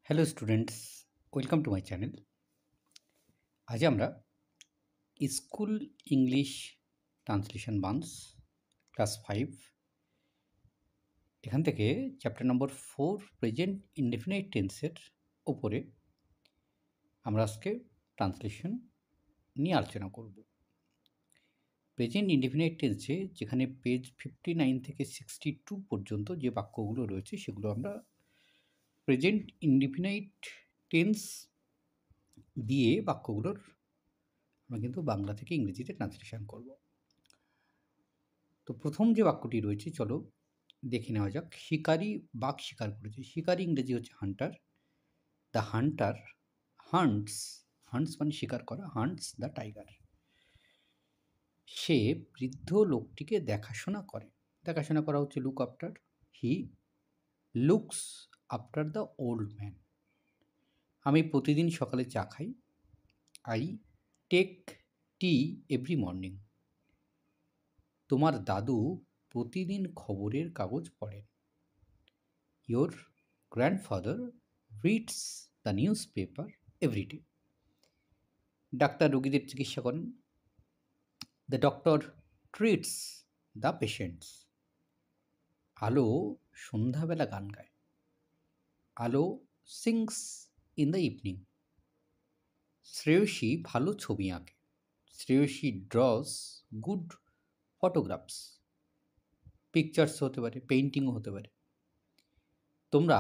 Hello students, welcome to my channel. আজ আমরা school English translation বান্স ক্লাস 5 এখান থেকে চ্যাপ্টার নম্বর 4 প্রেজেন্ট ইনডেফিনাইট টেন্সের ওপরে আমরা আজকে ট্রান্সলেশন নিয়ে আলোচনা করব। প্রেজেন্ট ইনডেফিনাইট টেন্সে যেখানে পেজ 59 থেকে 62 পর্যন্ত যে বাক্যগুলো রয়েছে সেগুলো আমরা প্রেজেন্ট ইনডেফিনাইট টেন্স দিয়ে বাক্যগুলোর আমরা কিন্তু বাংলা থেকে ইংরেজিতে ট্রান্সলেশন করব। তো প্রথম যে বাক্যটি রয়েছে চলো দেখে নেওয়া যাক। শিকারী বাঘ শিকার করেছে। শিকারী ইংরেজি হচ্ছে হান্টার। দ্য হান্টার হান্টস, হান্টস মানে শিকার করা, হান্টস দ্য টাইগার। সে বৃদ্ধ লোকটিকে দেখাশোনা করে। দেখাশোনা করা হচ্ছে look after. He looks after the old man. আমি প্রতিদিন সকালে চা খাই। I take tea every morning. তোমার দাদু প্রতিদিন খবরের কাগজ পড়েন। Your grandfather reads the news paper everyday. ডাক্তার রোগীদের চিকিৎসা করেন। The doctor treats the patients. Alo সন্ধ্যাবেলা গান গায়। Alo sings in the evening. Shreyashi ভালো ছবি আঁকে। Shreyashi draws good photographs. Pictures হতে পারে, পেইন্টিংও হতে পারে। তোমরা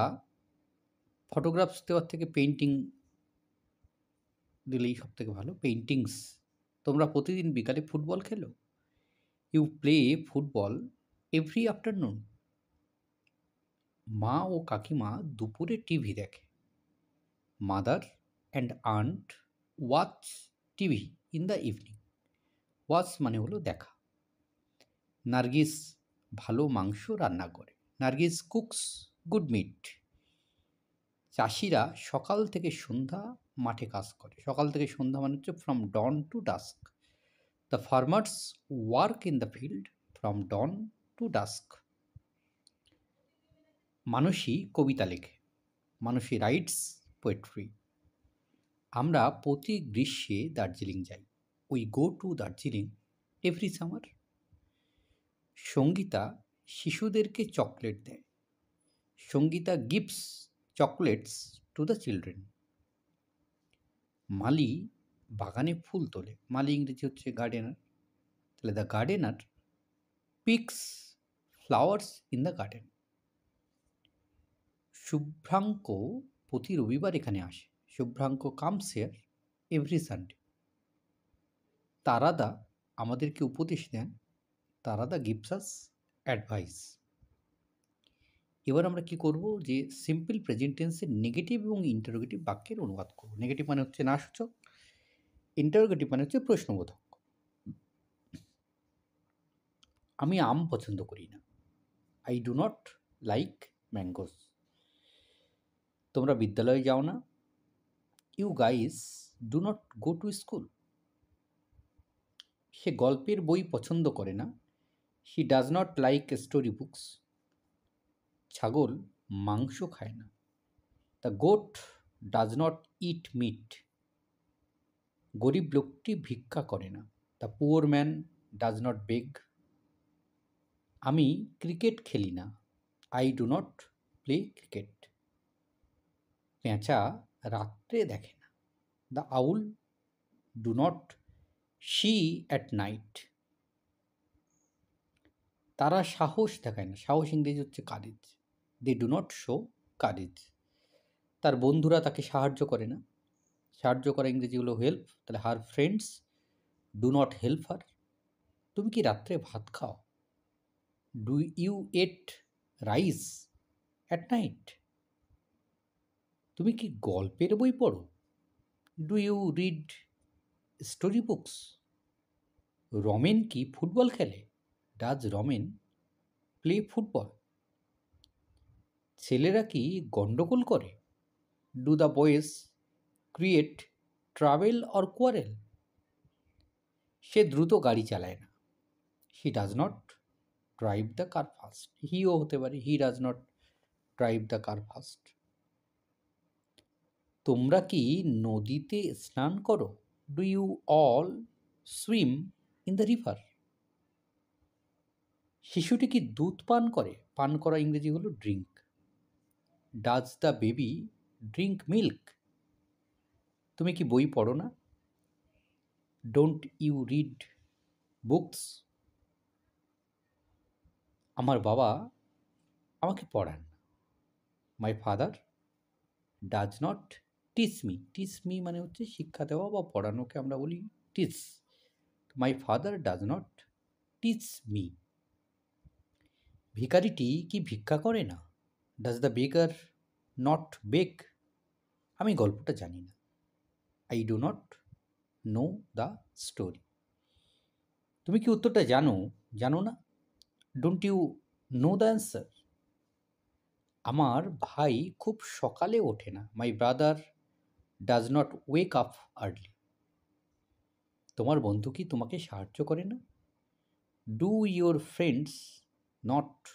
ফটোগ্রাফস দেওয়ার থেকে পেইন্টিং দিলেই সব থেকে ভালো, পেইন্টিংস। তোমরা প্রতিদিন বিকালে ফুটবল খেলো। You play football every afternoon. মা ও কাকিমা দুপুরে টিভি দেখে। Mother and aunt watch TV in the evening. Watch মানে হলো দেখা। নার্গিস ভালো মাংস রান্না করে। Nargis cooks good meat. চাষিরা সকাল থেকে সন্ধ্যা মাঠে কাজ করে। সকাল থেকে সন্ধ্যা মানে হচ্ছে from dawn to dusk. The farmers work in the field from dawn to dusk. Manasi কবিতা লেখে। Manasi writes poetry. আমরা প্রতি গ্রীষ্মে দার্জিলিং যাই। We go to Darjeeling every summer. Sangeeta শিশুদেরকে চকলেট দেয়। Sangeeta gives chocolates to the children. মালি বাগানে ফুল তোলে। মালি ইংরেজি হচ্ছে গার্ডেনার। তাহলে the gardener picks flowers in the garden. Shubhrank প্রতি রবিবার এখানে আসে। Shubhrank comes here every Sunday. তারাদা আমাদেরকে উপদেশ দেন। তারাদা গিভস আস অ্যাডভাইস। এবার আমরা কি করব, যে সিম্পল প্রেজেন্ট টেন্সের নেগেটিভ এবং ইন্টারোগেটিভ বাক্যের অনুবাদ করব। নেগেটিভ মানে হচ্ছে না সূচক, ইন্টারোগেটিভ মানে হচ্ছে প্রশ্নবোধক। আমি আম পছন্দ করি না। I do not like mangoes. তোমরা বিদ্যালয়ে যাও না। You guys do not go to school. সে গল্পের বই পছন্দ করে না। He does not like story books. ছাগল মাংস খায় না। The goat does not eat meat. গরিব লোকটি ভিক্ষা করে না। The poor man does not beg. আমি ক্রিকেট খেলি না। I do not play cricket. পেঁচা রাত্রে দেখে না। The owl do not C at night. তারা সাহস দেখায় না। সাহস ইংরেজি হচ্ছে courage. They do not show courage. তার বন্ধুরা তাকে সাহায্য করে না। সাহায্য করা ইংরেজি হলো হেল্প। তাহলে her friends do not help her. তুমি কি রাত্রে ভাত খাও? Do you eat rice at night. তুমি কি গল্পের বই পড়ো? Do you read story books. Ramen কি ফুটবল খেলে? Does Ramen play football. ছেলেরা কি গণ্ডগোল করে? Do the boys create trouble or quarrel. সে দ্রুত গাড়ি চালায় না। He does not drive the car fast. হিও হতে পারে, he does not drive the car fast. তোমরা কি নদীতে স্নান করো? Do you all swim in the river? শিশুটি কি দুধ পান করে? পান করা ইংরেজি হলো drink. Does the baby drink milk? তুমি কি বই পড়ো না? Don't you read books? আমার বাবা আমাকে পড়ান না। My father does not teach me. Teach me মানে হচ্ছে শিক্ষা দেওয়া বা পড়ানোকে আমরা বলি teach. My father does not teach me. ভিখারিটি কি ভিক্ষা করে না? Does the beggar not beg? আমি গল্পটা জানি না। I do not know the story. তুমি কি উত্তরটা জানো? জানো না? Don't you know the answer? আমার ভাই খুব সকালে ওঠে না। My brother does not wake up early. তোমার বন্ধু কি তোমাকে সাহায্য করে না? Do your friends not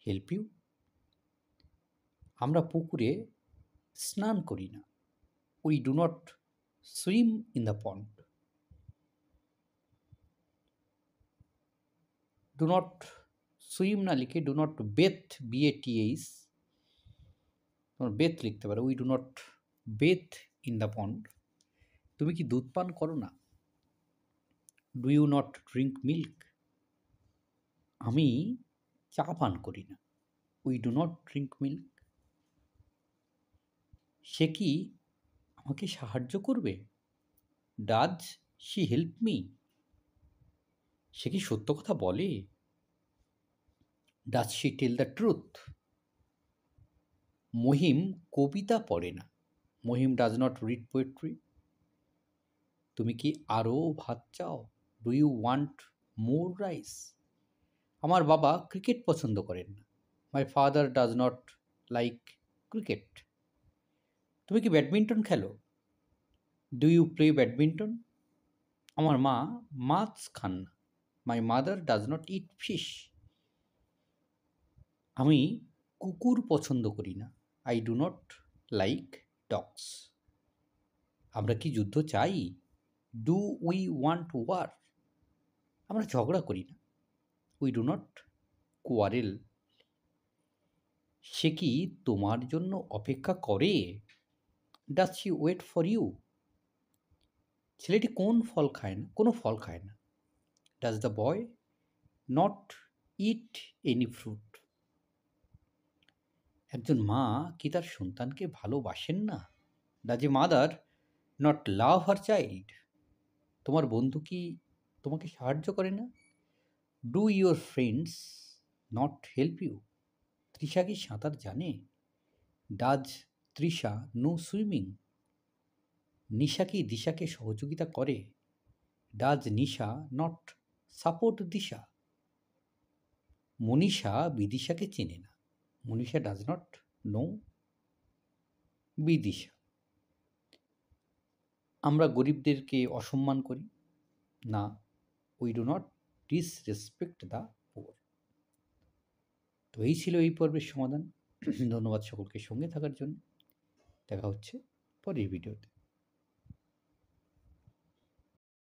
help you? আমরা পুকুরে স্নান করি না। We do not swim in the pond. Do not swim না লিখে ডু নট বেথ, BATH, তোমার বেথ লিখতে পারো। We do not bathe in the pond. তুমি কি দুধ পান করো না? Do you not drink milk? আমি চা পান করি না। We do not drink milk. সে কি আমাকে সাহায্য করবে? Does she help me? সে কি সত্য কথা বলে? Does she tell the truth? Mahim কবিতা পড়ে না। Mahim does not read poetry. তুমি কি আরও ভাত চাও? Do you want more rice? আমার বাবা ক্রিকেট পছন্দ করেন না। My father does not like cricket. তুমি কি ব্যাডমিন্টন খেলো? Do you play badminton? আমার মা মাছ খান না। My mother does not eat fish. আমি কুকুর পছন্দ করি না। I do not like dogs. আমরা কি যুদ্ধ চাই? Do we want war? আমরা ঝগড়া করি না। We do not quarrel. সে কি তোমার জন্য অপেক্ষা করে? Does she wait for you? ছেলেটি কোন ফল খায় না? কোনো ফল খায় না। Does the boy not eat any fruit? একজন মা কি তার সন্তানকে ভালোবাসেন না? Does a mother not love her child? তোমার বন্ধু কি তোমাকে সাহায্য করে না? Do your friends not help you? Trisha কি সাঁতার জানে? Does Trisha know swimming? Nisha কি দিশাকে সহযোগিতা করে? Does Nisha not support Disha? Manisha বিদিশাকে চেনে না। Manisha does not know Bidisha. আমরা গরিবদেরকে অসম্মান করি না। We do not disrespect the poor. তো এই ছিল এই পর্বের সমাধান। ধন্যবাদ সকলকে সঙ্গে থাকার জন্য। দেখা হচ্ছে পরের ভিডিওতে।